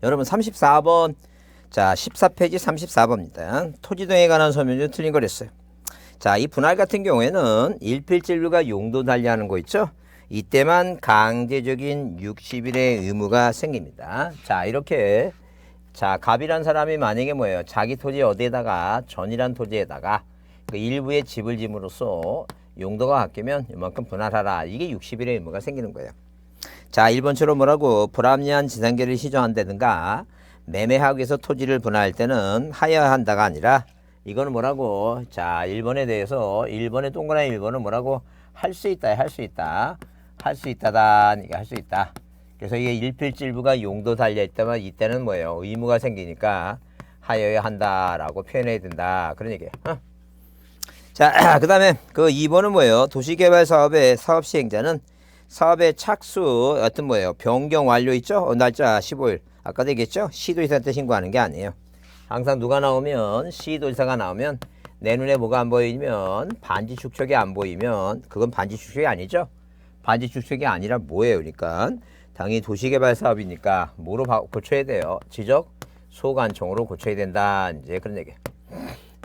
여러분 34번. 자, 14페이지 34번입니다. 토지동에 관한 설명 중 틀린 거랬어요. 자, 이 분할 같은 경우에는 일필질부가 용도 달리하는 거 있죠? 이때만 강제적인 60일의 의무가 생깁니다. 자, 이렇게 자, 갑이란 사람이 만약에 뭐예요? 자기 토지 어디에다가 전이란 토지에다가 그 일부의 집을 짐으로써 용도가 바뀌면 이만큼 분할하라. 이게 60일의 의무가 생기는 거예요. 자, 1번처럼 뭐라고? 불합리한 지상계를 시정한다든가 매매하기 위해서 토지를 분할할 때는 하여야 한다가 아니라 이거는 뭐라고? 자, 1번에 대해서 1번의 동그라미 1번은 뭐라고? 할 수 있다. 할 수 있다. 할 수 있다다. 이게 할 수 있다. 그래서 이게 일필질부가 용도 달려있다면 이때는 뭐예요? 의무가 생기니까 하여야 한다라고 표현해야 된다. 그런 얘기예요. 자, 그 다음에 그 2번은 뭐예요? 도시개발 사업의 사업 시행자는 사업의 착수 어떤 뭐예요? 변경 완료 있죠? 날짜 15일. 아까도 얘기했죠? 시도지사한테 신고하는 게 아니에요. 항상 누가 나오면 시도지사가 나오면 내 눈에 뭐가 안 보이면 반지 축척이 안 보이면 그건 반지 축척이 아니죠? 반지 축척이 아니라 뭐예요? 그러니까 당연히 도시개발 사업이니까 뭐로 고쳐야 돼요? 지적 소관청으로 고쳐야 된다. 이제 그런 얘기예요.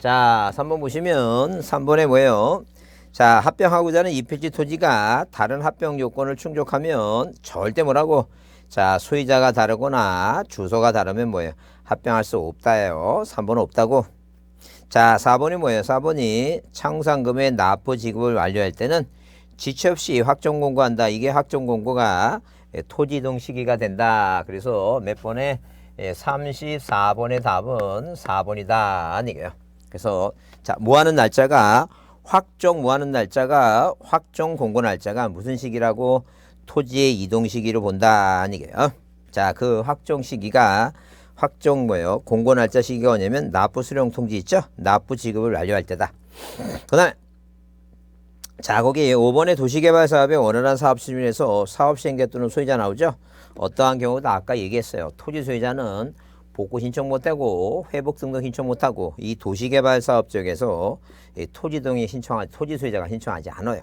자, 3번 보시면 3번에 뭐예요? 자, 합병하고자 하는 2필지 토지가 다른 합병 요건을 충족하면 절대 뭐라고? 자, 소유자가 다르거나 주소가 다르면 뭐예요? 합병할 수 없다예요. 3번은 없다고. 자, 4번이 뭐예요? 4번이 창상금의 납부 지급을 완료할 때는 지체 없이 확정 공고한다. 이게 확정 공고가 토지 이동 시기가 된다. 그래서 몇 번에 34번의 답은 4번이다. 이게요. 그래서 자, 뭐하는 날짜가 확정 공고 날짜가 무슨 시기라고? 토지의 이동 시기로 본다. 이게요. 자, 그 확정 시기가 확정 뭐예요? 공고 날짜 시기가 뭐냐면 납부 수령 통지 있죠? 납부 지급을 완료할 때다. 그다음에 자, 거기 5번의 도시개발 사업의 원활한 사업 수준에서 사업 시행자 또는 소유자 나오죠? 어떠한 경우도 아까 얘기했어요. 토지 소유자는 복구 신청 못하고 회복 등록 신청 못하고 이 도시개발 사업 쪽에서 토지 소유자가 신청하지 않아요.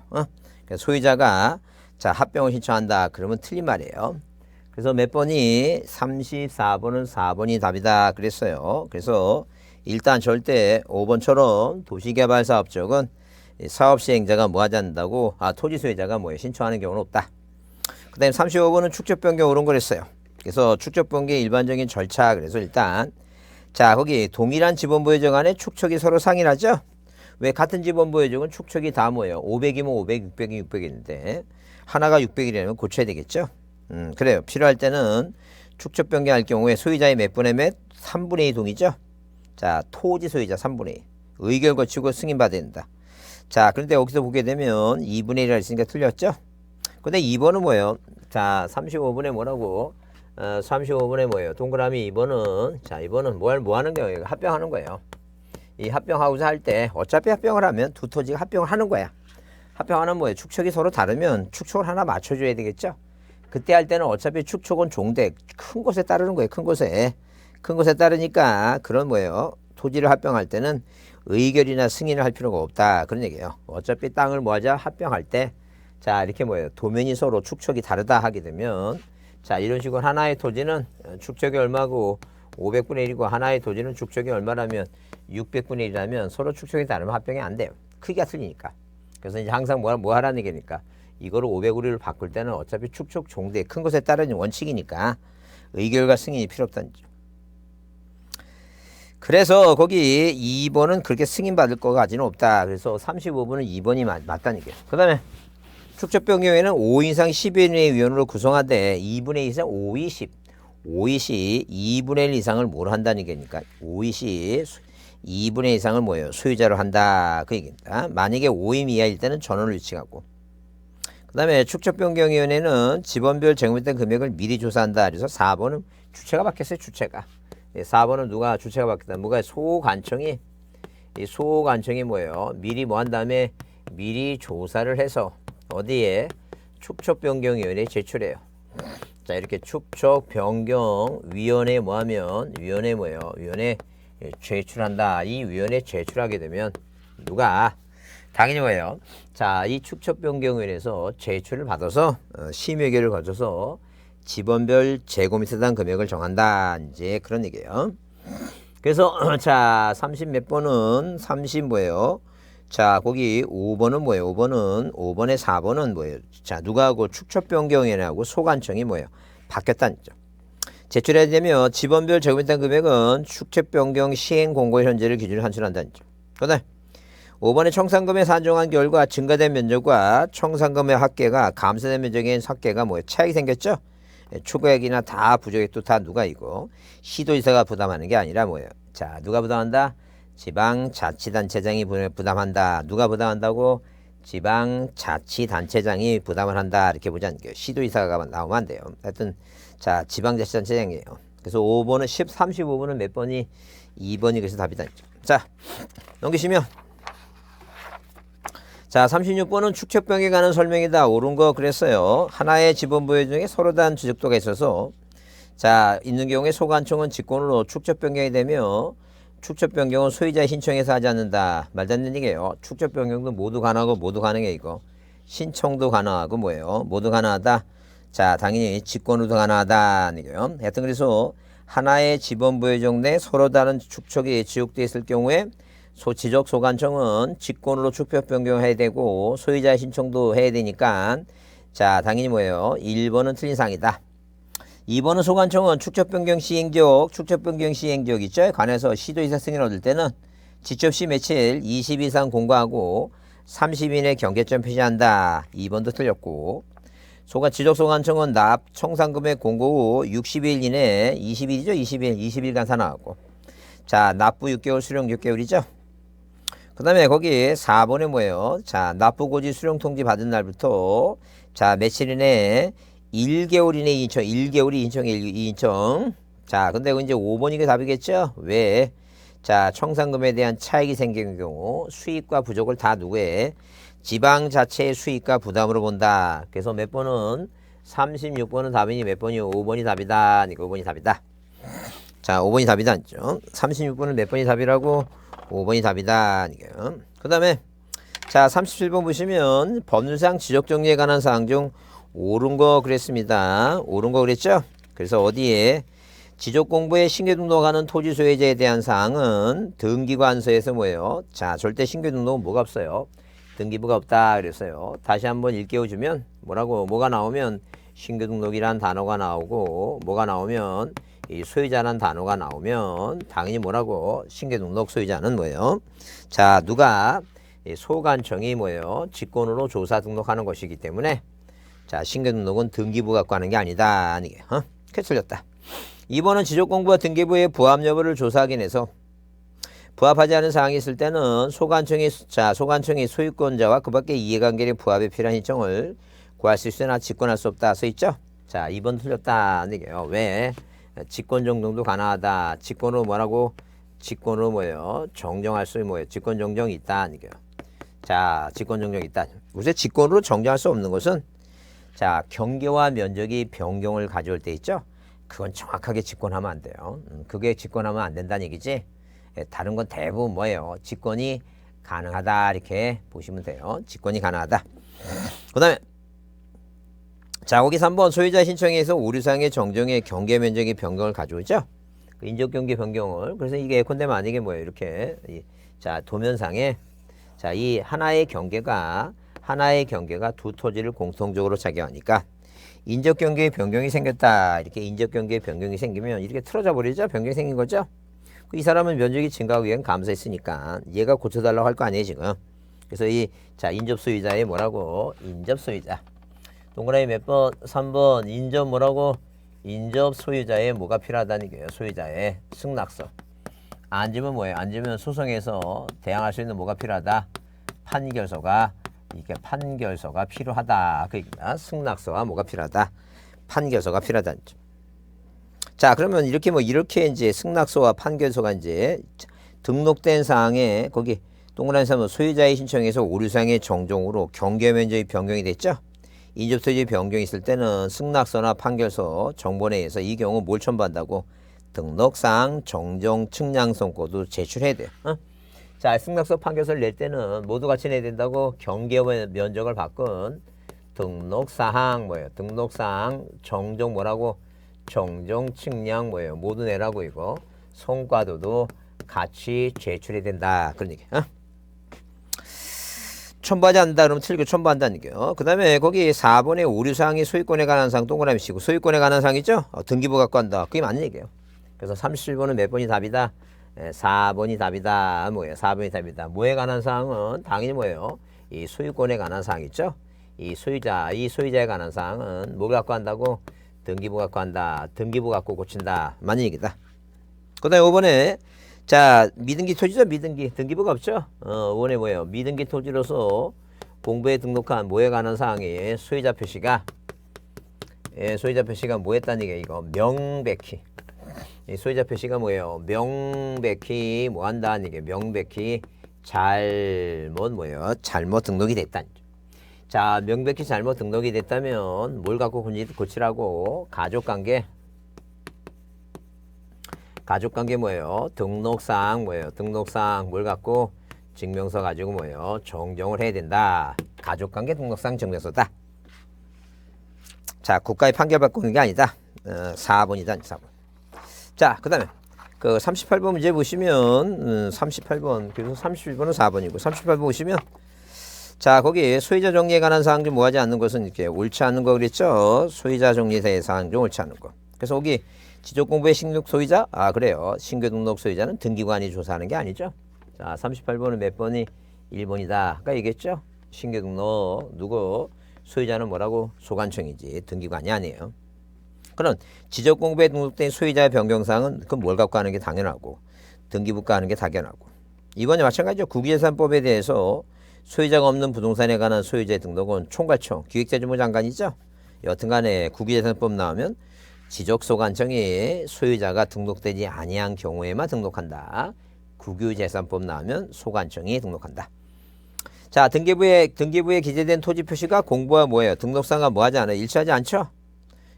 그래서 소유자가 자, 합병을 신청한다. 그러면 틀린 말이에요. 그래서 몇 번이 34번은 4번이 답이다 그랬어요. 그래서 일단 절대 5번처럼 도시개발 사업 쪽은 사업 시행자가 뭐 하지 않는다고? 토지 소유자가 뭐에 신청하는 경우는 없다. 그 다음에 35번은 축적 변경 옳은 거랬어요. 그래서 축적 변경의 일반적인 절차. 그래서 일단 자, 거기 동일한 지번부 예정 안에 축척이 서로 상일하죠? 왜 같은 지번부 예정은 축척이 다 뭐예요? 500이면 500, 600이면 600인데 하나가 600이라면 고쳐야 되겠죠? 그래요. 필요할 때는 축적 변경할 경우에 소유자의 몇 분의 몇? 3분의 2 동이죠? 자, 토지 소유자 3분의 2. 의결 거치고 승인받아야 된다. 자, 그런데 여기서 보게 되면 2분의 1이라 했으니까 틀렸죠? 근데 2번은 뭐예요? 자, 35번에 뭐라고? 35번에 뭐예요? 동그라미 2번은 자, 2번은 뭐 하는 거예요? 합병하는 거예요. 이 합병하고자 할 때 어차피 합병을 하면 두 토지가 합병을 하는 거야. 합병하는 뭐예요? 축척이 서로 다르면 축척을 하나 맞춰줘야 되겠죠? 그때 할 때는 어차피 축척은 종대 큰 곳에 따르는 거예요. 큰 곳에 따르니까 그런 뭐예요? 토지를 합병할 때는 의결이나 승인을 할 필요가 없다. 그런 얘기예요. 어차피 땅을 뭐하자? 합병할 때 자, 이렇게 뭐예요? 도면이 서로 축척이 다르다 하게 되면 자, 이런 식으로 하나의 토지는 축척이 얼마고 500분의 1이고 하나의 토지는 축척이 얼마라면 600분의 1이라면 서로 축척이 다르면 합병이 안 돼요. 크기가 틀리니까. 그래서 이제 항상 뭐 하라는 얘기니까 이거를 500으로 바꿀 때는 어차피 축척 종대 큰 것에 따르는 원칙이니까 의결과 승인이 필요 없다는 거죠. 그래서 거기 2번은 그렇게 승인받을 거가지는 없다. 그래서 35번은 2번이 맞다는 얘기예요. 그 다음에 축적 변경에는 5 이상 10인의 위원으로 구성하되 2분의 2 이상 5이 10. 5이 10, 2분의 1 이상을 뭘 한다는 얘기니까 5이 10, 2분의 1 이상을 뭐예요? 소유자로 한다. 그 얘기입니다. 만약에 5인 이하일 때는 전원을 유치하고 그 다음에 축적변경위원회는 지번별 제공됐던 금액을 미리 조사한다. 그래서 4번은 주체가 바뀌었어요. 주체가. 4번은 누가 주체가 바뀌었다. 뭐가 소관청이 이 소관청이 뭐예요? 미리 뭐 한 다음에 미리 조사를 해서 어디에 축적변경위원회에 제출해요. 자, 이렇게 축적변경위원회 뭐 하면 위원회 뭐예요? 위원회 제출한다. 이 위원회 제출하게 되면 누가 당연히 뭐예요? 자, 이 축적변경위원회에서 제출을 받아서 심의결을 거쳐서 지번별 제곱미터당 금액을 정한다. 이제 그런 얘기예요. 그래서 자, 30 몇 번은 30 뭐예요? 자, 거기 5번은 뭐예요? 5번의 4번은 뭐예요? 자, 누가 하고 축척변경위원회하고 소관청이 뭐예요? 바뀌었다는 점. 제출해야 되면 지번별 제곱미터 금액은 축척변경 시행 공고의 현재를 기준으로 산출한다는 점. 그다음 5번의 청산금에 산정한 결과 증가된 면적과 청산금의 합계가 감소된 면적의 합계가 뭐예요? 차익이 생겼죠? 추가액이나 다 부족액도 다 누가 이고 시도지사가 부담하는 게 아니라 뭐예요? 자, 누가 부담한다? 지방자치단체장이 부담한다. 누가 부담한다고? 지방자치단체장이 부담을 한다. 이렇게 보지 않게요. 시도지사가 나오면 안 돼요. 하여튼 자, 지방자치단체장이에요. 그래서 5번은 35번은 몇 번이? 2번이 그래서 답이다. 자, 넘기시면 자, 36번은 축척병에 관한 설명이다. 옳은 거 그랬어요. 하나의 지번부여 중에 서로 다른 지적도가 있어서 자, 있는 경우에 소관청은 직권으로 축척변경이 되며 축척변경은 소유자의 신청해서 하지 않는다. 말도 안 되는 얘기예요. 축척변경도 모두 가능하고 모두 가능해 이거. 신청도 가능하고 뭐예요? 모두 가능하다. 자, 당연히 직권으로도 가능하다. 이거요. 하여튼 그래서 하나의 지번부여 중 내 서로 다른 축척이 지역되어 있을 경우에 지적 소관청은 직권으로 축척 변경해야 되고 소유자의 신청도 해야 되니까 자, 당연히 뭐예요? 1번은 틀린 사항이다. 2번은 소관청은 축척 변경 시행지역 있죠? 관해서 시도지사 승인을 얻을 때는 지첩시 며칠 20일 이상 공고하고 30일의 경계점 표시한다. 2번도 틀렸고 지적 소관청은 납 청산금액 공고 후 60일 이내 20일이죠? 20일간 산하하고 자, 납부 6개월 수령 6개월이죠? 그 다음에 거기 4번에 뭐예요? 자, 납부고지 수령통지 받은 날부터 자, 며칠 이내 1개월 이내 인청, 1개월이 인청. 자, 근데 이제 5번이 게 답이겠죠? 왜? 자, 청산금에 대한 차익이 생기는 경우 수익과 부족을 다 누구에? 지방자체의 수익과 부담으로 본다. 그래서 몇 번은 36번은 답이니 몇 번이요? 5번이 답이다. 그러니까 5번이 답이다. 자, 5번이 답이다. 36번은 몇 번이 답이라고? 5번이 답이다. 그 다음에 자, 37번 보시면 법률상 지적정리에 관한 사항 중 옳은 거 그랬습니다. 옳은 거 그랬죠? 그래서 어디에 지적공부에 신규 등록하는 토지 소유자에 대한 사항은 등기관서에서 뭐예요? 자, 절대 신규 등록은 뭐가 없어요? 등기부가 없다 그랬어요. 다시 한번 일깨워주면 뭐라고? 뭐가 나오면 신규 등록이란 단어가 나오고 뭐가 나오면 이 소유자라는 단어가 나오면 당연히 뭐라고? 신규 등록 소유자는 뭐예요? 자, 누가? 소관청이 뭐예요? 직권으로 조사 등록하는 것이기 때문에 자, 신규 등록은 등기부 갖고 하는 게 아니다. 그게 틀렸다. 2번은 지적공부와 등기부의 부합 여부를 조사하기 위해서 부합하지 않은 사항이 있을 때는 소관청이 소유권자와 그 밖의 이해관계의 부합에 필요한 신청을 구할 수 있으나 직권할 수 없다. 써 있죠? 자, 2번 틀렸다. 이게요. 왜? 직권 정정도 가능하다. 직권으로 뭐라고? 직권으로 뭐예요? 정정할 수 뭐예요? 직권 정정이 있다. 이게요. 자, 직권 정정이 있다. 우선 직권으로 정정할 수 없는 것은 자, 경계와 면적이 변경을 가져올 때 있죠? 그건 정확하게 직권하면 안 돼요. 그게 직권하면 안 된다는 얘기지. 다른 건 대부분 뭐예요? 직권이 가능하다. 이렇게 보시면 돼요. 직권이 가능하다. 그 다음에 자, 거기 3번 소유자 신청에 의해서 오류상의 정정의 경계 면적의 변경을 가져오죠. 그 인적 경계 변경을. 그래서 이게 예컨대면 아니게 뭐예요? 이렇게 자, 도면상에 자, 이 하나의 경계가 두 토지를 공통적으로 작용하니까 인적 경계의 변경이 생겼다. 이렇게 인적 경계의 변경이 생기면 이렇게 틀어져 버리죠. 변경이 생긴 거죠. 이 사람은 면적이 증가하기 위한 감소했으니까 얘가 고쳐달라고 할 거 아니에요 지금. 그래서 자, 인접 소유자의 뭐라고? 인접 소유자. 동그라미 몇 번? 3번. 인접 뭐라고? 인접 소유자의 뭐가 필요하다는 거예요. 소유자의 승낙서. 앉으면 뭐예요? 앉으면 소송에서 대항할 수 있는 뭐가 필요하다? 판결서가 필요하다. 그러니까 승낙서와 뭐가 필요하다? 판결서가 필요하다는 점. 자, 그러면 이렇게 이제 승낙서와 판결서가 이제 등록된 사항에 거기 동그라미 3번 소유자의 신청에서 오류상의 정정으로 경계 면적이 변경이 됐죠. 인접소유의 변경이 있을 때는 승낙서나 판결서 정본회의에서 이 경우 뭘 첨부한다고? 등록상 정정 측량 선고도 제출해야 돼요. 자, 승낙서 판결서를 낼 때는 모두 같이 내야 된다고? 경계 면적을 바꾼 등록사항 뭐예요? 등록사항 정정 뭐라고? 정정 측량 뭐예요? 모두 내라고 이거. 성과도도 같이 제출해야 된다. 그런 얘기. 첨부하지 않는다 그러면 틀리고 첨부한다는 얘기요. 그 다음에 거기 4번에 오류사항이 소유권에 관한 사항 동그라미 치고 소유권에 관한 사항이죠? 등기부 갖고 한다. 그게 맞는 얘기예요. 그래서 37번은 몇 번이 답이다? 4번이 답이다. 뭐예요? 4번이 답이다. 뭐에 관한 사항은 당연히 뭐예요? 이 소유권에 관한 사항 있죠? 이 소유자에 관한 사항은 뭘 갖고 한다고? 등기부 갖고 한다. 등기부 갖고 고친다. 맞는 얘기다. 그 다음에 5번에 자, 미등기 토지죠? 미등기. 등기부가 없죠? 5번에 뭐예요? 미등기 토지로서 공부에 등록한 뭐에 관한 사항이 소유자 표시가 소유자 표시가 뭐 했다는 얘기야 이거. 명백히. 이 소유자 표시가 뭐예요? 명백히 뭐 한다는 얘기야. 명백히 잘못 뭐예요? 잘못 등록이 됐다는 거죠. 자, 명백히 잘못 등록이 됐다면 뭘 갖고 고치라고? 가족관계 뭐예요? 등록사항 뭐예요? 등록사항 뭘 갖고? 증명서 가지고 뭐예요? 정정을 해야 된다. 가족관계 등록사항 증명서다. 자, 국가의 판결 받고 있는 게 아니다. 4번이다. 4번. 자, 그 다음에 그 38번 문제 보시면 38번 그래서 31번은 4번이고 38번 보시면 자, 거기 소유자 정리에 관한 사항 좀 뭐하지 않는 것은 이렇게 옳지 않은 거 그랬죠? 소유자 정리에 대해 사항 좀 옳지 않은 거. 그래서 거기 지적공부의 신규 소유자? 그래요. 신규 등록 소유자는 등기관이 조사하는 게 아니죠. 자, 38번은 몇 번이? 1번이다. 아까 얘기했죠? 신규 등록 누구? 소유자는 뭐라고? 소관청이지. 등기관이 아니에요. 그런 지적공부에 등록된 소유자의 변경사항은 그건 뭘 갖고 하는 게 당연하고 등기부가 하는 게 당연하고 이번에 마찬가지죠. 국유재산법에 대해서 소유자가 없는 부동산에 관한 소유자의 등록은 총괄청, 기획재정부 장관이죠. 여튼간에 국유재산법 나오면 지적소관청이 소유자가 등록되지 아니한 경우에만 등록한다. 국유재산법 나오면 소관청이 등록한다. 자, 등기부에 기재된 토지 표시가 공부와 뭐예요? 등록상과 뭐하지 않아요? 일치하지 않죠?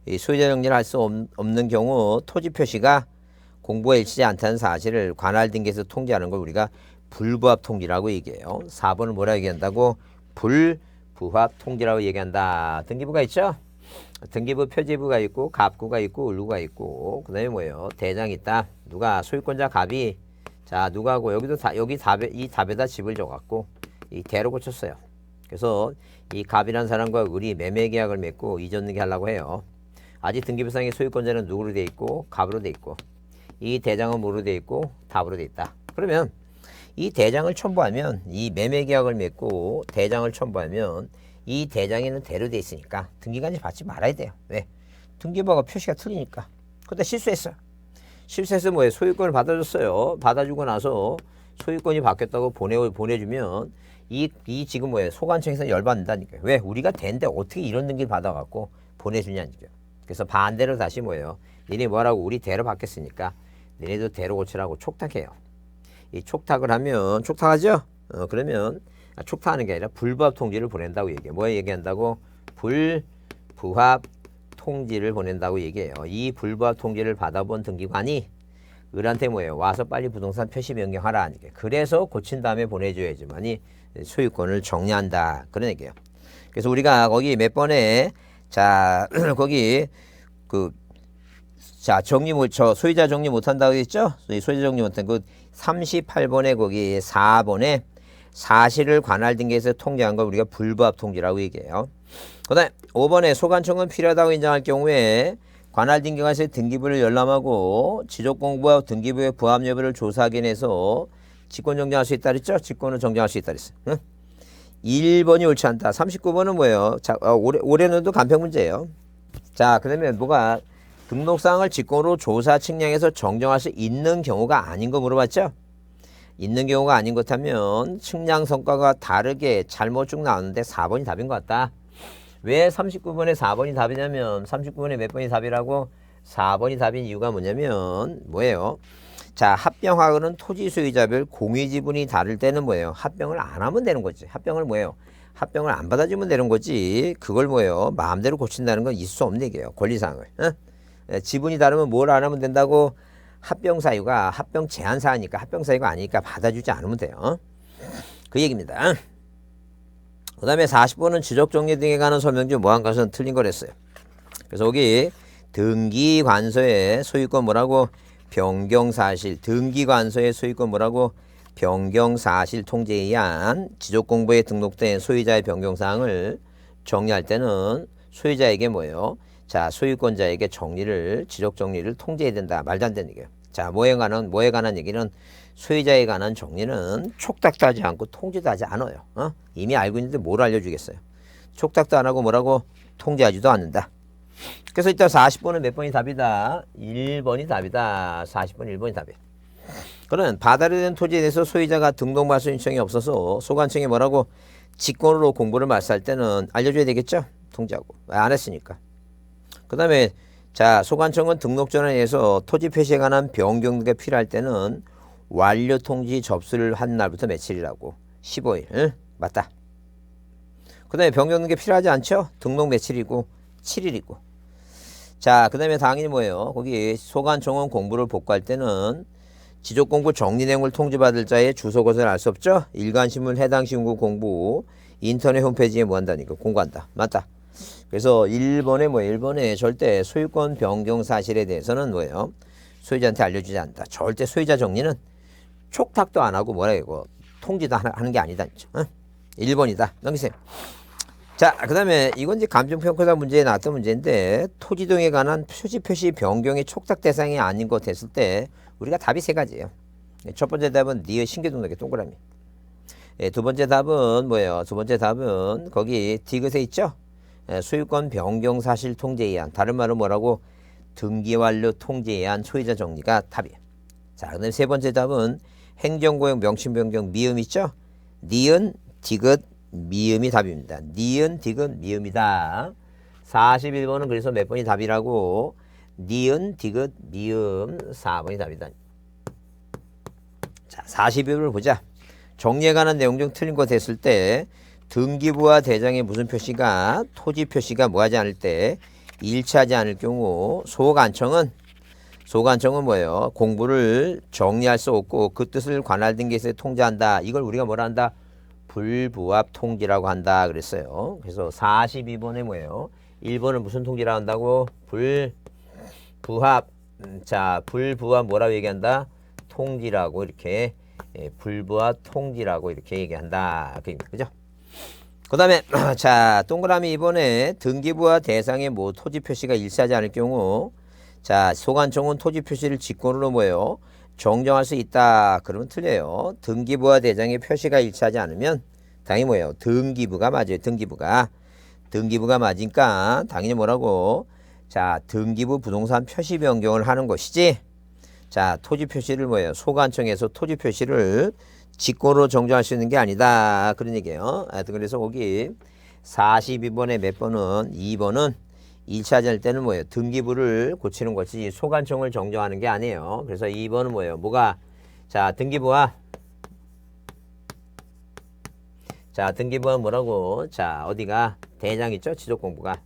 이 소유자 정리를 할 수 없는 경우 토지 표시가 공부와 일치하지 않다는 사실을 관할 등기에서 통지하는 걸 우리가 불부합 통지라고 얘기해요. 4번은 뭐라 얘기한다고? 불부합 통지라고 얘기한다. 등기부가 있죠? 등기부 표지부가 있고 갑구가 있고 을구가 있고 그다음에 뭐예요? 대장이 있다. 누가 소유권자 갑이 자 누가하고 여기도 이 답에다 집을 줘갖고 이 대로 고쳤어요. 그래서 이 갑이라는 사람과 을이 매매 계약을 맺고 이전 등기 하려고 해요. 아직 등기부상의 소유권자는 누구로 돼 있고 갑으로 돼 있고 이 대장은 뭐로 돼 있고 답으로 돼 있다. 그러면 이 대장을 첨부하면 이 매매 계약을 맺고 대장을 첨부하면 이 대장에는 대로 돼 있으니까 등기관이 받지 말아야 돼요. 왜? 등기부하고 표시가 틀리니까. 근데 실수했어요. 실수해서 뭐예요? 소유권을 받아줬어요. 받아주고 나서 소유권이 바뀌었다고 보내주면 이 지금 뭐예요? 소관청에서 열받는다니까요. 왜? 우리가 된데 어떻게 이런 등기를 받아갖고 보내주냐니까요. 그래서 반대로 다시 뭐예요? 니네 뭐라고 우리 대로 바뀌었으니까 니네도 대로 고치라고 촉탁해요. 이 촉탁을 하면 촉탁하죠? 그러면 촉탁하는 게 아니라 불부합 통지를 보낸다고 얘기해요. 뭐 얘기한다고? 불부합 통지를 보낸다고 얘기해요. 이 불부합 통지를 받아본 등기관이 을한테 뭐예요? 와서 빨리 부동산 표시 변경하라. 그래서 고친 다음에 보내줘야지만이 소유권을 정리한다. 그런 얘기예요. 그래서 우리가 거기 몇 번에 자 거기 자 소유자 정리 못한다고 했죠? 소유자 정리 못한 그 38번에 거기 4번에 사실을 관할 등기에서 통지한 걸 우리가 불부합 통지라고 얘기해요. 그 다음에 5번에 소관청은 필요하다고 인정할 경우에 관할 등기관에서 등기부를 열람하고 지적공부와 등기부의 부합 여부를 조사하기 위해서 직권 정정할 수 있다 그랬죠? 직권을 정정할 수 있다 그랬어. 응? 1번이 옳지 않다. 39번은 뭐예요? 자, 올해는도 간평 문제예요. 자, 그러면 뭐가 등록사항을 직권으로 조사 측량해서 정정할 수 있는 경우가 아닌 거 물어봤죠? 있는 경우가 아닌 것 하면 측량 성과가 다르게 잘못 쭉 나오는데 4번이 답인 것 같다. 왜 39번에 4번이 답이냐면 39번에 몇 번이 답이라고? 4번이 답인 이유가 뭐냐면 뭐예요? 자, 합병하고는 토지 소유자별 공유 지분이 다를 때는 뭐예요? 합병을 안 하면 되는 거지. 합병을 뭐예요? 합병을 안 받아주면 되는 거지. 그걸 뭐예요? 마음대로 고친다는 건 있을 수 없는 얘기예요. 권리사항을. 지분이 다르면 뭘 안 하면 된다고? 합병 사유가 합병 제한 사유니까 합병 사유가 아니니까 받아주지 않으면 돼요. 그 얘기입니다. 그 다음에 40번은 지적정리 등에 관한 설명 중 뭐한 것은 틀린 거랬어요. 그래서 여기 등기관서의 소유권 뭐라고? 변경사실. 등기관서의 소유권 뭐라고? 변경사실 통지에 의한 지적공부에 등록된 소유자의 변경사항을 정리할 때는 소유자에게 뭐예요? 자, 소유권자에게 정리를, 지적정리를 통지해야 된다. 말도 안 되는 얘기예요. 자, 뭐에 관한 얘기는 소유자에 관한 정리는 촉탁도 하지 않고 통지도 하지 않아요. 이미 알고 있는데 뭘 알려주겠어요. 촉탁도 안 하고 뭐라고? 통지하지도 않는다. 그래서 일단 40번은 몇 번이 답이다? 1번이 답이다. 40번 1번이 답이에요. 그러면 바다로 된 토지에 대해서 소유자가 등록 말소 신청이 없어서 소관청이 뭐라고? 직권으로 공부를 말소할 때는 알려줘야 되겠죠? 통지하고. 안 했으니까. 그 다음에 자, 소관청은 등록 전환에서 토지 표시에 관한 변경 등이 필요할 때는 완료 통지 접수를 한 날부터 며칠이라고? 15일. 맞다. 그 다음에 변경 등이 필요하지 않죠? 등록 며칠이고 7일이고. 자, 그 다음에 당연히 뭐예요? 거기 소관청은 공부를 복구할 때는 지적공부 정리 내용을 통지받을 자의 주소 곳을 알 수 없죠? 일간신문 해당 신고 공부 인터넷 홈페이지에 뭐 한다니까? 공고한다. 맞다. 그래서 1번에 뭐예요? 1번에 절대 소유권 변경 사실에 대해서는 뭐예요? 소유자한테 알려주지 않는다. 절대 소유자 정리는 촉탁도 안 하고 뭐라 이거 통지도 하는 게 아니다. 1번이다. 넘기세요. 자, 그 다음에 이건 이제 감정평가사 문제에 나왔던 문제인데 토지 등에 관한 표시 변경의 촉탁 대상이 아닌 것 됐을 때 우리가 답이 세 가지예요. 첫 번째 답은 니의 신규 등록의 동그라미. 두 번째 답은 뭐예요? 두 번째 답은 거기 디귿에 있죠? 소유권 변경 사실 통지에 의한, 다른 말은 뭐라고? 등기 완료 통지에 의한 소유자 정리가 답이에요. 자, 그다음에 세 번째 답은 행정고용 명칭 변경 미음 있죠? 니은 디귿 미음이 답입니다. 니은 디귿 미음이다. 41번은 그래서 몇 번이 답이라고? 니은 디귿 미음 4번이 답이다. 자, 42번을 보자. 정리에 관한 내용 중 틀린 거 됐을 때 등기부와 대장에 무슨 표시가 토지 표시가 뭐하지 않을 때 일치하지 않을 경우 소관청은 뭐예요? 공부를 정리할 수 없고 그 뜻을 관할 등기에서 통지한다. 이걸 우리가 뭐라 한다? 불부합 통지라고 한다 그랬어요. 그래서 42번에 뭐예요? 1번은 무슨 통지라고 한다고? 불부합. 자, 불부합 뭐라고 얘기한다? 통지라고 이렇게 불부합 통지라고 이렇게 얘기한다. 그죠? 그 다음에 자, 동그라미 2번에 등기부와 대상의 뭐 토지 표시가 일치하지 않을 경우 자, 소관청은 토지 표시를 직권으로 뭐예요? 정정할 수 있다. 그러면 틀려요. 등기부와 대장의 표시가 일치하지 않으면 당연히 뭐예요? 등기부가 맞아요. 등기부가 맞으니까 당연히 뭐라고? 자, 등기부 부동산 표시 변경을 하는 것이지. 자, 토지 표시를 뭐예요? 소관청에서 토지 표시를 직권으로 정정할 수 있는 게 아니다. 그런 얘기예요. 그래서 거기 42번에 몇 번은 2번은 일치하지 않을 때는 뭐예요? 등기부를 고치는 것이지 소관청을 정정하는 게 아니에요. 그래서 2번은 뭐예요? 뭐가? 자, 등기부와 자, 등기부는 뭐라고? 자, 어디가? 대장 있죠? 지적공부가.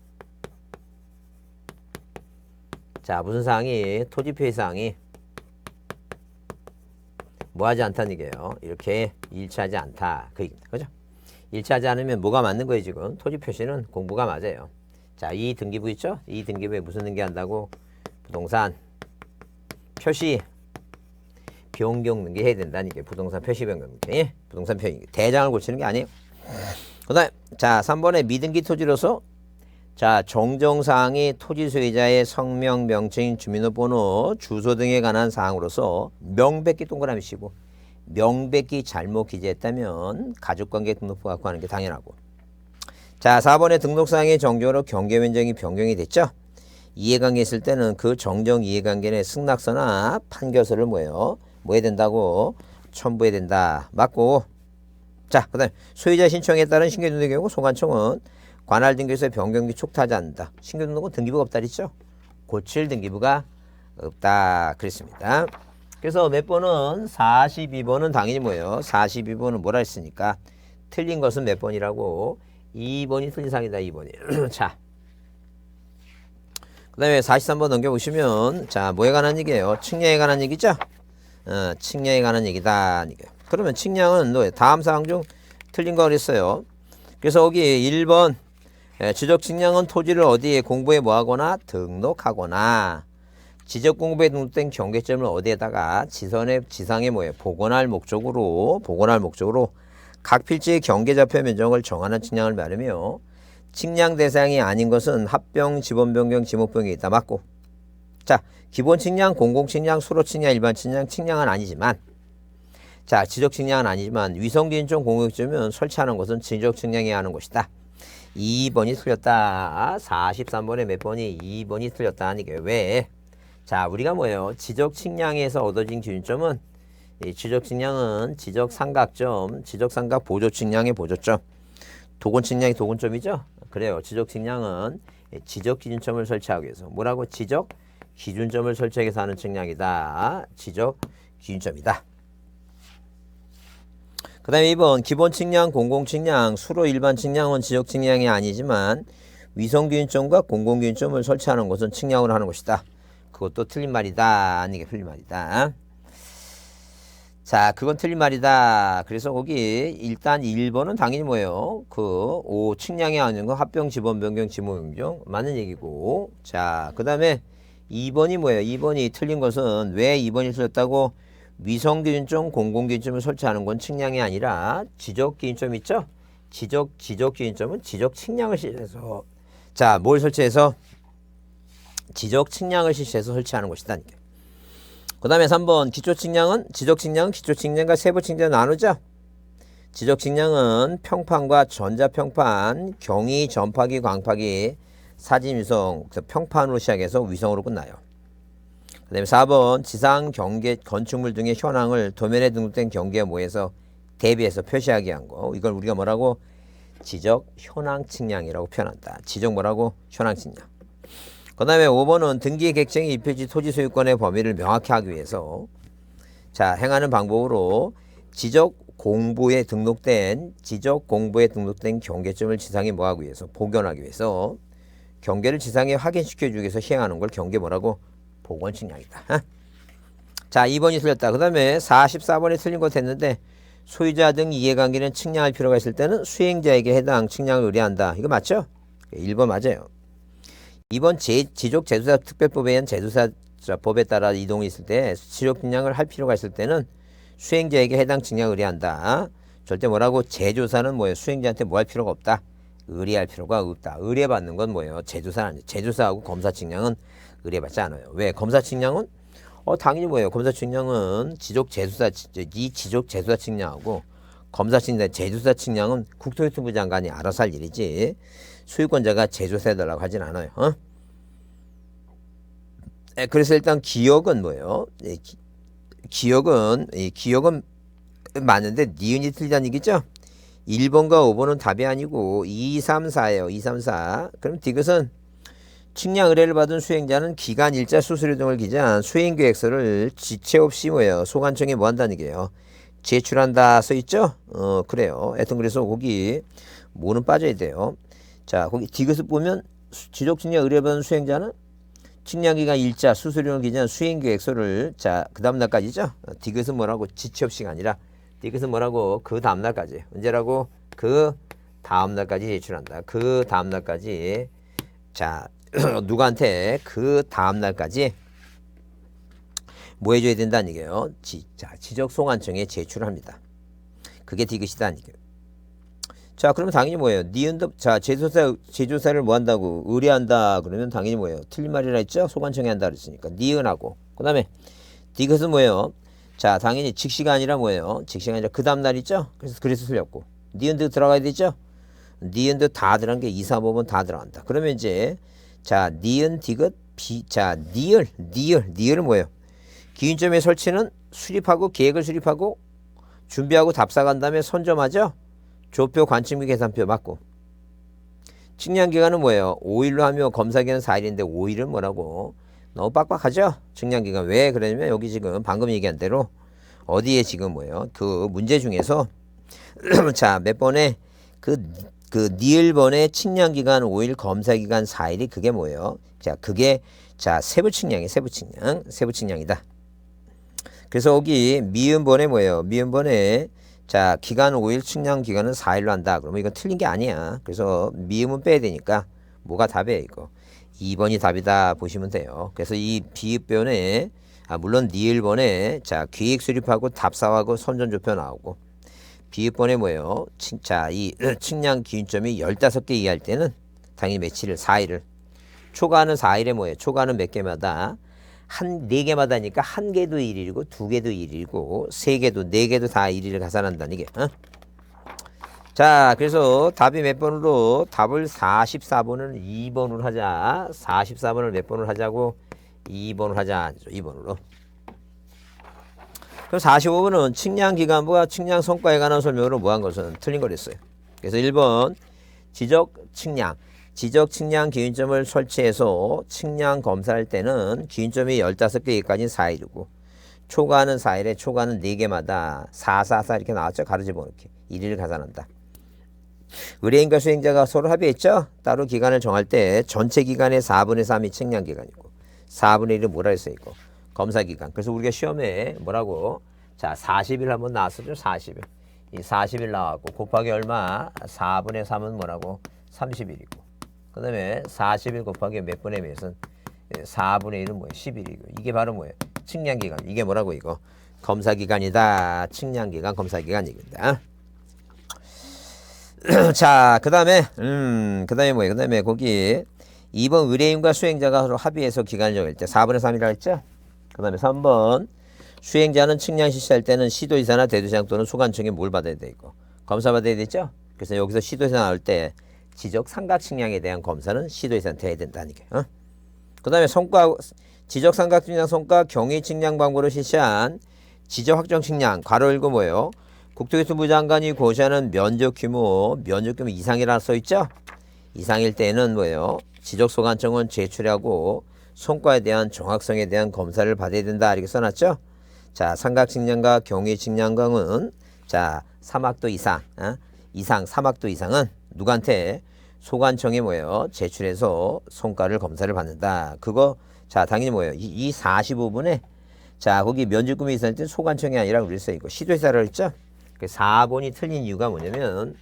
자, 무슨 사항이? 토지 표시 사항이 뭐하지 않다는 얘기예요. 이렇게 일치하지 않다. 그 얘기입니다. 그죠? 일치하지 않으면 뭐가 맞는 거예요, 지금? 토지 표시는 공부가 맞아요. 자, 이 등기부 있죠? 이 등기부에 무슨 등기한다고? 부동산 표시 변경 등기 해야 된다는 게 부동산 표시 변경 등기. 부동산 표시 대장을 고치는 게 아니에요. 그다음에 자, 3번에 미등기 토지로서 자, 정정사항이 토지 소유자의 성명, 명칭, 주민등록번호, 주소 등에 관한 사항으로서 명백히 동그라미 치고 명백히 잘못 기재했다면 가족관계 등록부 갖고 하는 게 당연하고. 자, 4번에 등록사항의 정정으로 경계면적이 변경이 됐죠. 이해관계 있을 때는 그 정정 이해관계의 승낙서나 판결서를 뭐예요? 뭐 해야 된다고? 첨부해야 된다. 맞고. 자, 그 다음에 소유자 신청에 따른 신규 등록의 경우 소관청은 관할 등기부에서 변경이 촉탁하지 않는다. 신규 등록은 등기부가 없다 그랬죠? 고칠 등기부가 없다 그랬습니다. 그래서 몇 번은 42번은 당연히 뭐예요? 42번은 뭐라 했으니까 틀린 것은 몇 번이라고? 2번이 틀린 사항이다. 2번이. 자, 그 다음에 43번 넘겨보시면 자, 뭐에 관한 얘기예요? 측량에 관한 얘기죠? 측량에 관한 얘기다. 그러면 측량은 다음 사항 중 틀린 거 그랬어요. 그래서 여기 1번 지적 측량은 토지를 어디에 공부에 뭐하거나 등록하거나 지적 공부에 등록된 경계점을 어디에다가 지상에 뭐예요? 복원할 목적으로 각 필지의 경계좌표 면적을 정하는 측량을 말하며 측량 대상이 아닌 것은 합병, 지번 변경, 지목 변경이 있다. 맞고. 자, 기본 측량, 공공 측량, 수로 측량, 일반 측량은 아니지만 자, 지적 측량은 아니지만 위성 기준점, 공공 기준점은 설치하는 것은 지적 측량해야 하는 것이다. 2번이 틀렸다. 43번에 몇 번이 2번이 틀렸다는 게 왜? 자, 우리가 뭐예요? 지적 측량에서 얻어진 기준점은 이 지적 측량은 지적 삼각점, 지적 삼각 보조 측량의 보조점. 도건 측량이 도건점이죠? 그래요. 지적 측량은 지적 기준점을 설치하기 위해서 뭐라고? 지적 기준점을 설치하기 위해서 하는 측량이다. 지적 기준점이다. 그 다음에 2번 기본 측량, 공공 측량, 수로 일반 측량은 지적 측량이 아니지만 위성 기준점과 공공 기준점을 설치하는 것은 측량을 하는 것이다. 그것도 틀린 말이다. 아니게 틀린 말이다. 자, 그건 틀린 말이다. 그래서 거기 일단 1번은 당연히 뭐예요? 측량이 아닌 거 합병, 지번 변경, 지목 변경 맞는 얘기고. 자, 그 다음에 2번이 뭐예요? 2번이 틀린 것은 왜 2번이 틀렸다고? 위성 기준점, 공공 기준점을 설치하는 건 측량이 아니라 지적 기준점 있죠? 지적 기준점은 지적 측량을 실시해서 자, 뭘 설치해서? 지적 측량을 실시해서 설치하는 것이다. 그 다음에 3번 기초 측량은 지적 측량은 기초 측량과 세부 측량을 나누죠. 지적 측량은 평판과 전자평판, 경위, 전파기, 광파기, 사진 위성, 평판으로 시작해서 위성으로 끝나요. 그 다음에 4번 지상 경계 건축물 등의 현황을 도면에 등록된 경계에 모여서 대비해서 표시하게 한 거. 이걸 우리가 뭐라고? 지적 현황 측량이라고 표현한다. 지적 뭐라고? 현황 측량. 그 다음에 5번은 등기 객체의 입필지 토지 소유권의 범위를 명확히 하기 위해서 자, 행하는 방법으로 지적 공부에 등록된 경계점을 지상에 뭐하기 위해서? 복원하기 위해서 경계를 지상에 확인시켜 주기 위해서 시행하는 걸 경계 뭐라고? 복원 측량이다. 자, 2번이 틀렸다. 그 다음에 44번이 틀린 것 했는데 소유자 등 이해관계는 측량할 필요가 있을 때는 수행자에게 해당 측량을 의뢰한다. 이거 맞죠? 1번 맞아요. 2번 지적 제조사 특별법에 의한 제조사법에 따라 이동이 있을 때 지적 측량을 할 필요가 있을 때는 수행자에게 해당 측량을 의뢰한다. 절대 뭐라고? 제조사는 뭐예요? 수행자한테 뭐 할 필요가 없다. 의뢰할 필요가 없다. 의뢰받는 건 뭐예요? 제조사는 아니에요. 제조사하고 검사 측량은 의뢰받지 않아요. 왜? 검사 측량은 당연히 뭐예요? 검사 측량은 지적 제조사 측량하고 검사 측량, 제조사 측량은 국토교통부 장관이 알아서 할 일이지 소유권자가 제조사해달라고 하진 않아요. 그래서 일단 기억은 뭐예요? 기억은 맞는데 니은이 틀리다는 얘기죠? 1번과 5번은 답이 아니고 2, 3, 4예요. 2, 3, 4. 그럼 디귿은 측량 의뢰를 받은 수행자는 기간, 일자, 수수료 등을 기재한 수행계획서를 지체 없이 뭐예요? 소관청에 뭐 한다는 얘기예요? 제출한다 써있죠? 그래요. 하여튼 그래서 거기 뭐는 빠져야 돼요. 자, 거기 디귿을 보면 지적 측량 의뢰받은 수행자는 측량기간 일자, 수수료를 기재한 수행계획서를 자, 그 다음날까지죠? 디귿은 뭐라고? 지체 없이가 아니라 디귿은 뭐라고? 그 다음날까지. 언제라고? 그 다음날까지 제출한다. 그 다음날까지. 자, 누구한테? 그 다음날까지 뭐 해줘야 된다는 얘기예요. 지적 소관청에 제출을 합니다. 그게 디귿이다는 얘기예요. 자, 그러면 당연히 뭐예요? 니은도 자, 제조사를 뭐 한다고? 의뢰한다. 그러면 당연히 뭐예요? 틀린 말이라 했죠? 소관청에 한다 그랬으니까. 니은하고. 그다음에 디귿은 뭐예요? 자, 당연히 직시가 아니라 뭐예요? 직시가 아니라 그 다음 날 있죠? 그래서 틀렸고. 니은도 들어가야 되죠? 니은도 다 들어간 게 2, 4, 5번 다 들어간다. 그러면 이제 자, 니은, 디귿, 자, 니을은 뭐예요? 기준점의 설치는 수립하고 계획을 수립하고 준비하고 답사 간 다음에 선점하죠? 조표, 관측 및 계산표 맞고. 측량기간은 뭐예요? 5일로 하며 검사기간은 4일인데 5일은 뭐라고? 너무 빡빡하죠? 측량기간. 왜 그러냐면 여기 지금 방금 얘기한 대로 어디에 지금 뭐예요? 그 문제 중에서 자, 몇 번에 그 니을번의 측량기간 5일, 검사기간 4일이 그게 뭐예요? 자, 그게 자, 세부 측량이다. 그래서 여기 미음번에 뭐예요? 미음번에 자, 기간은 5일, 측량 기간은 4일로 한다. 그러면 이건 틀린 게 아니야. 그래서 미음은 빼야 되니까 뭐가 답이에요, 이거. 2번이 답이다 보시면 돼요. 그래서 이 비읍변에 물론 니을번에 자, 기획 수립하고 답사하고 선전조표 나오고 비읍번에 뭐예요? 자, 이 측량 기준점이 15개 이하일 때는 당연히 며칠을 4일을 초과는 4일에 뭐예요? 초과는 몇 개마다 한 4개마다니까 한 개도 1일이고 2개도 1일이고 3개도 4개도 다 1일을 가산한다는 게. 자, 그래서 답이 몇 번으로 답을 44번을 2번으로 하자. 44번을 몇 번을 하자고 2번을 하자. 2번으로. 그럼 45번은 측량 기간부와 측량 성과에 관한 설명으로 뭐한 것은 틀린 거랬어요. 그래서 1번 지적 측량 기준점을 설치해서 측량 검사할 때는 기준점이 15개까지는 4일이고 초과는 4일에 초과는 4개마다 444 이렇게 나왔죠. 가로집어 이렇게 1일을 가산한다. 의뢰인과 수행자가 서로 합의했죠. 따로 기간을 정할 때 전체 기간의 4분의 3이 측량 기간이고 4분의 1은 뭐라 했어요, 이거? 검사 기간. 그래서 우리가 시험에 뭐라고? 자, 40일 한번 나왔었죠. 40일. 이 40일 나왔고 곱하기 얼마? 4분의 3은 뭐라고? 30일이고. 그 다음에 40일 곱하기 몇 분의 몇은 4분의 1은 뭐예요? 11이고. 이게 바로 뭐예요? 측량 기간. 이게 뭐라고 이거? 검사 기간이다. 측량 기간, 검사 기간이다. 자, 그 다음에 뭐예요? 그 다음에 거기 2번 의뢰인과 수행자가 서로 합의해서 기간을 정할 때 4분의 3이라고 했죠? 그 다음에 3번 수행자는 측량 실시할 때는 시도이사나 대도시장 또는 소관청에 뭘 받아야 되고 검사 받아야 되죠? 그래서 여기서 시도이사 나올 때 지적 삼각 측량에 대한 검사는 시도이사한테 해야 된다는 게. 그 다음에 지적 삼각 측량 성과 경위 측량 방법으로 실시한 지적 확정 측량 괄호 열고 뭐예요? 국토교통부 장관이 고시하는 면적 규모 이상이라 써 있죠? 이상일 때는 뭐예요? 지적소관청은 제출하고 성과에 대한 정확성에 대한 검사를 받아야 된다 이렇게 써놨죠? 자, 삼각 측량과 경위 측량광은 자, 3학도 이상, 이상 3학도 이상은 누구한테? 소관청에 뭐예요? 제출해서 성과를 검사를 받는다. 그거 자, 당연히 뭐예요? 이 45분에 자, 거기 면적금이 있을 때 소관청이 아니라 그랬어요. 이거 시도이사라고 했죠? 4번이 틀린 이유가 뭐냐면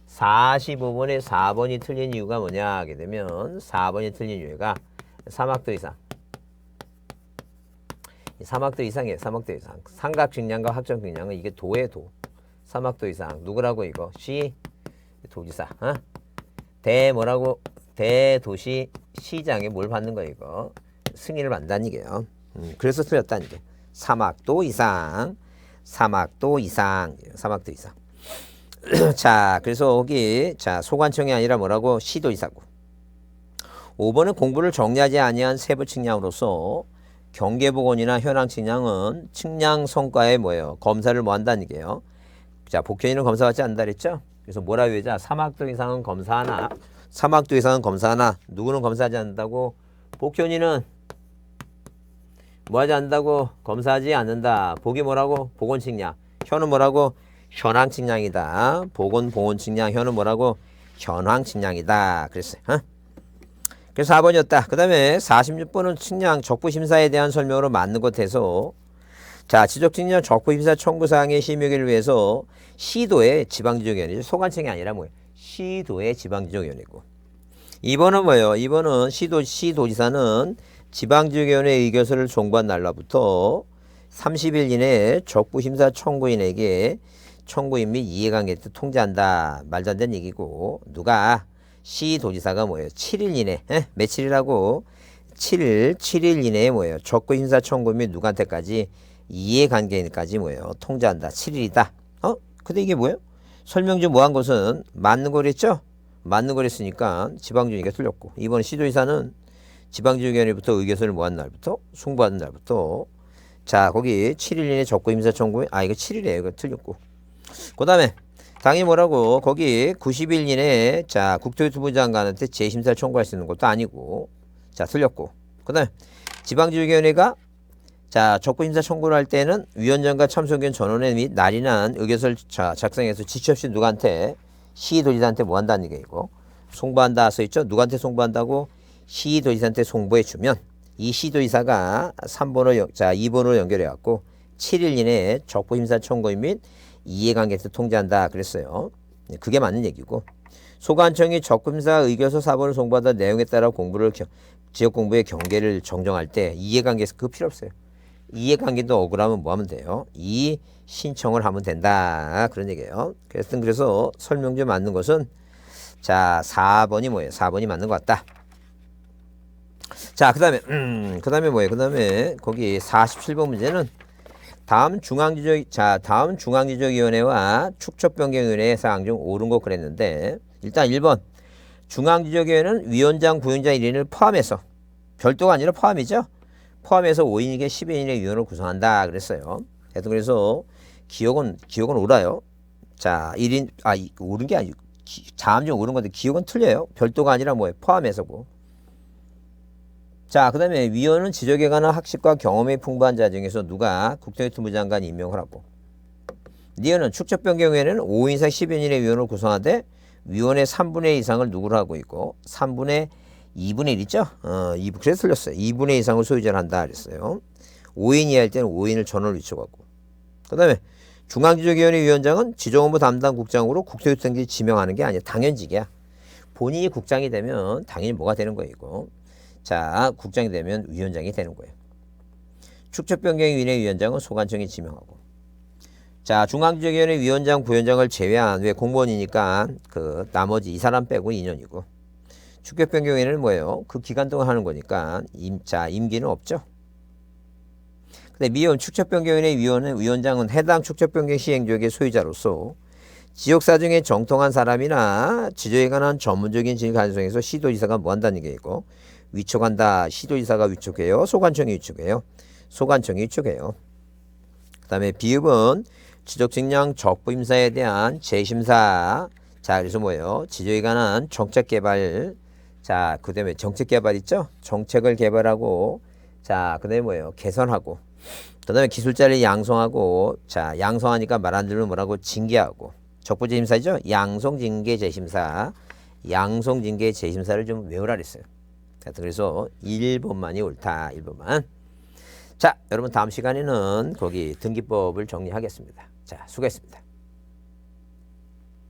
45번에 4번이 틀린 이유가 뭐냐 하게 되면 4번이 틀린 이유가 3학도 이상 3학도 이상이에요. 3학도 이상 삼각 측량과 확정 측량은 이게 도의 도 3학도 이상 누구라고 이거? 도지사 뭐라고? 대도시 시장에 뭘 받는 거예요 이거? 승인을 받는다는 얘기예요. 그래서 틀렸다는 얘기예요. 3학도 이상 3학도 이상. 자, 그래서 여기 자, 소관청이 아니라 뭐라고? 시도이사고. 5번은 공부를 정리하지 아니한 세부 측량으로서 경계보건이나 현황 측량은 측량 성과에 뭐예요? 검사를 뭐 한다는 얘기예요. 자, 복현이는 검사받지 않는다 그랬죠? 그래서 뭐라 외자? 3학도 이상은 검사하나? 3학도 이상은 검사하나? 누구는 검사하지 않는다고? 복현이는 뭐 하지 않는다고? 검사하지 않는다. 복이 뭐라고? 보건 측량. 현은 뭐라고? 현황 측량이다. 보건 측량. 현은 뭐라고? 현황 측량이다. 그랬어요. 그래서 4번이었다. 그 다음에 46번은 측량 적부심사에 대한 설명으로 맞는 것 해서 자, 지적측량 적부심사 청구사항의 심의를 위해서 시도의 지방지적위원회죠. 소관청이 아니라 뭐예요? 시도의 지방지적위원회고. 2번은 뭐예요? 2번은 시도지사는 지방지적위원회 의결서를 송부한 날로부터 30일 이내에 적부심사 청구인에게 청구인 및 이해관계를 통지한다. 말도 안 되는 얘기고 누가? 시도지사가 뭐예요? 7일 이내 며칠이라고? 7일 이내에 뭐예요? 적부심사 청구 및 누구한테까지? 이해관계인까지 뭐예요? 통지한다. 7일이다. 근데 이게 뭐예요? 설명 중 뭐한 것은 맞는 거랬죠? 맞는 거랬으니까 지방지적위원회가 틀렸고 2번 시도지사는 지방지적위원회부터 의결서를 뭐한 날부터? 송부하는 날부터 자, 거기 7일 이내 적부심사 청구 이거 7일이에요. 이거 틀렸고 그 다음에 당연히 뭐라고? 거기 90일 이내에 자, 국토교통부 장관한테 재심사를 청구할 수 있는 것도 아니고 자, 틀렸고 그 다음에 지방지적위원회가 자, 적부심사 청구를 할 때는 위원장과 참석위원 전원회 및 날인한 의결서를 작성해서 지체 없이 누구한테? 시도지사한테 뭐 한다는 얘기고 송부한다 써있죠? 누구한테 송부한다고? 시도지사한테 송부해 주면 이 시도지사가 2번으로 연결해 갖고 7일 이내에 적부심사 청구 및 이해관계에서 통제한다 그랬어요. 그게 맞는 얘기고 소관청이 적금사 의결서 사본을 송부하다 내용에 따라 지역 공부의 경계를 정정할 때 이해관계에서 그거 필요 없어요. 이해관계도 억울하면 뭐 하면 돼요? 이 신청을 하면 된다 그런 얘기예요. 그래서 설명주에 맞는 것은 자 4번이 뭐예요? 4번이 맞는 것 같다. 자 그다음에 뭐예요? 그다음에 거기 47번 문제는 다음 중앙지적위원회와 축척변경위원회 사항 중 옳은 거 그랬는데 일단 1번 중앙지적위원회는 위원장, 부위원장 1인을 포함해서 별도가 아니라 포함이죠. 포함해서 5인에게 10인의 위원을 구성한다 그랬어요. 그래서 기억은 옳아요. 자 1인 옳은 게 아니고 자음중 옳은 건데 기억은 틀려요. 별도가 아니라 뭐예요? 포함해서고. 자, 그 다음에 위원은 지적에 관한 학식과 경험이 풍부한 자 중에서 누가 국토교통부 장관이 임명을 하고 리언은 축척변경위원회는 5인 이상 10인의 위원을 구성하되 위원의 3분의 1 이상을 누구로 하고 있고 2분의 1 있죠? 그래서 틀렸어요. 2분의 1 이상을 소유자를 한다 그랬어요. 5인 이하일 때는 5인을 전원을 위촉하고 그 다음에 중앙지적위원회 위원장은 지정업무 담당 국장으로 국토교통부 지명하는 게 아니야. 당연직이야. 본인이 국장이 되면 당연히 뭐가 되는 거이고 자, 국장이 되면 위원장이 되는 거예요. 축척변경위원회 위원장은 소관청이 지명하고 자, 중앙지적위원회 위원장, 부위원장을 제외한 왜 공무원이니까 그 나머지 이 사람 빼고 2년이고 축척변경위원회는 뭐예요? 그 기간 동안 하는 거니까 임기는 없죠. 근데 미혼 축척변경위원회 위원장은 해당 축척변경 시행조약의 소유자로서 지역사정에 정통한 사람이나 지적에 관한 전문적인 진실 가능성에서 시도지사가 뭐 한다는 얘기고 위촉한다. 시도지사가 위촉해요. 소관청이 위촉해요. 소관청이 위촉해요. 그 다음에 비읍은 지적직량 적부임사에 대한 재심사. 자, 그래서 뭐예요? 지적에 관한 정책개발. 자, 그 다음에 정책개발 있죠? 정책을 개발하고 자, 그 다음에 뭐예요? 개선하고 그 다음에 기술자를 양성하고 자, 양성하니까 말 안 들으면 뭐라고? 징계하고 적부재심사죠? 양성징계재심사. 양성징계재심사를 좀 외우라 그랬어요. 그래서 1번만이 옳다. 1번만. 자, 여러분 다음 시간에는 거기 등기법을 정리하겠습니다. 자, 수고했습니다.